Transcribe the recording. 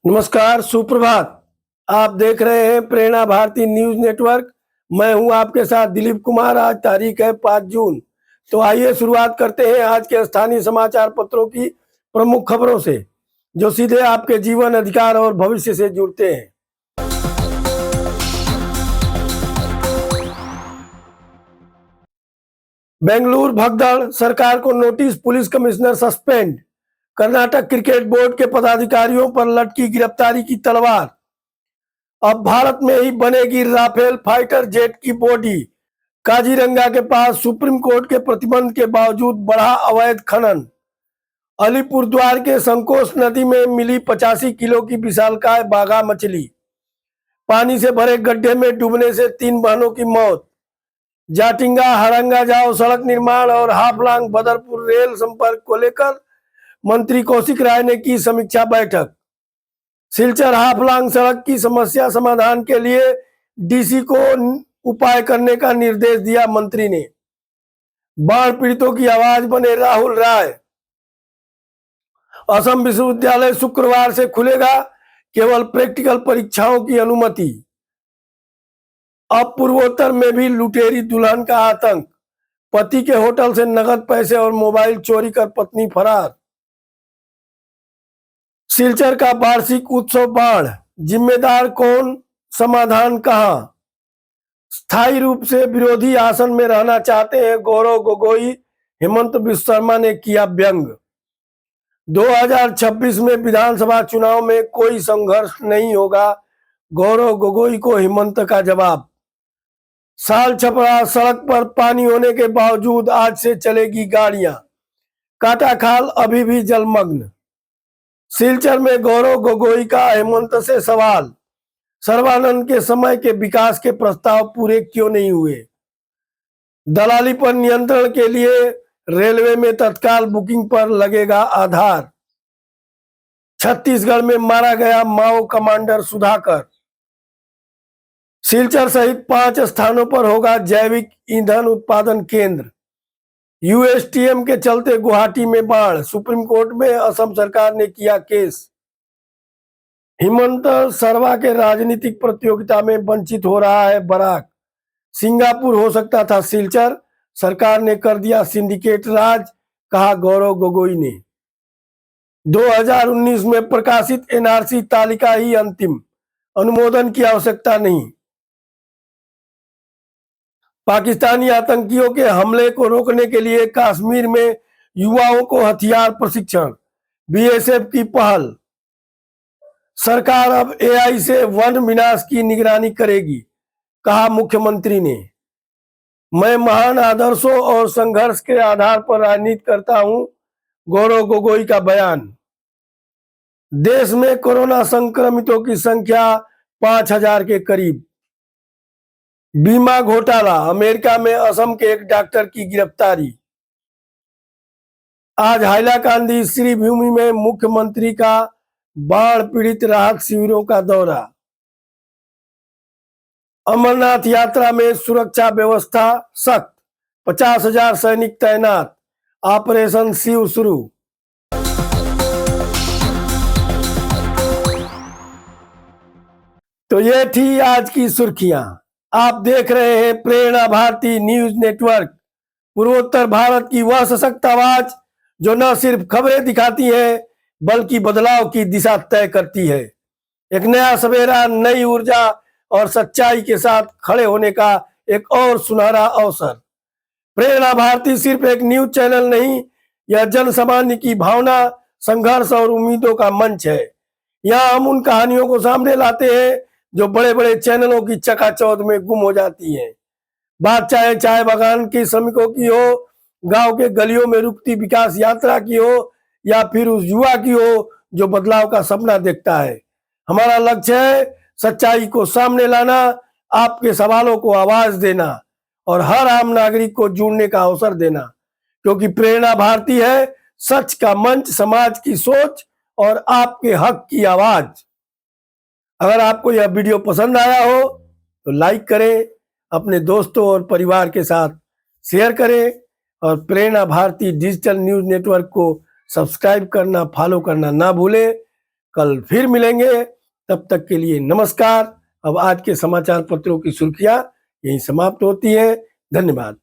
नमस्कार, सुप्रभात। आप देख रहे हैं प्रेरणा भारती न्यूज नेटवर्क। मैं हूं आपके साथ दिलीप कुमार। आज तारीख है 5 जून। तो आइए शुरुआत करते हैं आज के स्थानीय समाचार पत्रों की प्रमुख खबरों से, जो सीधे आपके जीवन, अधिकार और भविष्य से जुड़ते हैं। बेंगलुरु भगदड़, सरकार को notice, police commissioner suspend. Karnataka cricket board के पदाधिकारियों पर लटकी गिरफ्तारी की तलवार। अब भारत में ही बनेगी राफेल फाइटर जेट की बॉडी। काजीरंगा के पास सुप्रीम कोर्ट के प्रतिबंध के बावजूद बढ़ा अवैध खनन। अलीपुरद्वार के संकोच नदी में मिली 85 किलो की विशालकाय बाघा मछली। पानी से भरे गड्ढे में डूबने से 3 बहनों की मौत। जाटिंगा हरंगा जाओ सड़क निर्माण और हाफलांग बदरपुर रेल संपर्क को लेकर मंत्री कौशिक राय ने की समीक्षा बैठक। सिलचर हाफलांग सड़क की समस्या समाधान के लिए डीसी को उपाय करने का निर्देश दिया मंत्री ने। बाढ़ पीड़ितों की आवाज बने राहुल राय। असम विश्वविद्यालय शुक्रवार से खुलेगा, केवल प्रैक्टिकल परीक्षाओं की अनुमति। अब पूर्वोत्तर में भी लुटेरी दुल्हन का आतंक। पति के होटल से नगद पैसे और मोबाइल चोरी कर पत्नी फरार। सिलचर का वार्षिक उत्सव बाढ़, जिम्मेदार कौन, समाधान कहां? स्थायी रूप से विरोधी आसन में रहना चाहते हैं गौरव गोगोई, हेमंत बिश्व शर्मा ने किया व्यंग। 2026 में विधानसभा चुनाव में कोई संघर्ष नहीं होगा, गौरव गोगोई को हेमंत का जवाब। साल छपरा सड़क पर पानी होने के बावजूद आज से चलेगी गाड़ियां। काटाखाल अभी भी जलमग्न। सिलचर में गौरव गोगोई का हेमंत से सवाल, सर्बानंद के समय के विकास के प्रस्ताव पूरे क्यों नहीं हुए? दलाली पर नियंत्रण के लिए रेलवे में तत्काल बुकिंग पर लगेगा आधार। छत्तीसगढ़ में मारा गया माओ कमांडर सुधाकर। सिलचर सहित 5 स्थानों पर होगा जैविक ईंधन उत्पादन केंद्र। यूएसटीएम के चलते गुवाहाटी में बाढ़, सुप्रीम कोर्ट में असम सरकार ने किया केस। हेमंत सरवा के राजनीतिक प्रतियोगिता में वंचित हो रहा है बराक। सिंगापुर हो सकता था सिलचर, सरकार ने कर दिया सिंडिकेट राज, कहा गौरव गोगोई ने। 2019 में प्रकाशित एनआरसी तालिका ही अंतिम, अनुमोदन की आवश्यकता नहीं। पाकिस्तानी आतंकियों के हमले को रोकने के लिए कश्मीर में युवाओं को हथियार प्रशिक्षण, बीएसएफ की पहल। सरकार अब एआई से वन विनाश की निगरानी करेगी, कहा मुख्यमंत्री ने। मैं महान आदर्शों और संघर्ष के आधार पर राजनीति करता हूं, गौरव गोगोई का बयान। देश में कोरोना संक्रमितों की संख्या 5000 के करीब। बीमा घोटाला, अमेरिका में असम के एक डॉक्टर की गिरफ्तारी। आज हाइलाकांदी श्रीभूमि में मुख्यमंत्री का बाढ़ पीड़ित राहत शिविरों का दौरा। अमरनाथ यात्रा में सुरक्षा व्यवस्था सख्त, 50,000 सैनिक तैनात, ऑपरेशन शिव शुरू। तो ये थी आज की सुर्खियां। आप देख रहे हैं प्रेरणा भारती न्यूज नेटवर्क, पूर्वोत्तर भारत की वह सशक्त आवाज जो न सिर्फ खबरें दिखाती है बल्कि बदलाव की दिशा तय करती है। एक नया सवेरा, नई ऊर्जा और सच्चाई के साथ खड़े होने का एक और सुनहरा अवसर। प्रेरणा भारती सिर्फ एक न्यूज चैनल नहीं, यह जन सामान्य की भावना, संघर्ष और उम्मीदों का मंच है। यहाँ हम उन कहानियों को सामने लाते हैं जो बड़े बड़े चैनलों की चकाचौंध में गुम हो जाती है। बात चाहे चाय बागान के श्रमिकों की हो, गांव के गलियों में रुकती विकास यात्रा की हो, या फिर उस युवा की हो जो बदलाव का सपना देखता है। हमारा लक्ष्य है सच्चाई को सामने लाना, आपके सवालों को आवाज देना और हर आम नागरिक को जुड़ने का अवसर देना, क्योंकि प्रेरणा भारती है सच का मंच, समाज की सोच और आपके हक की आवाज। अगर आपको यह वीडियो पसंद आया हो तो लाइक करें, अपने दोस्तों और परिवार के साथ शेयर करें और प्रेरणा भारती डिजिटल न्यूज नेटवर्क को सब्सक्राइब करना, फॉलो करना ना भूलें। कल फिर मिलेंगे, तब तक के लिए नमस्कार। अब आज के समाचार पत्रों की सुर्खियां यहीं समाप्त होती हैं। धन्यवाद।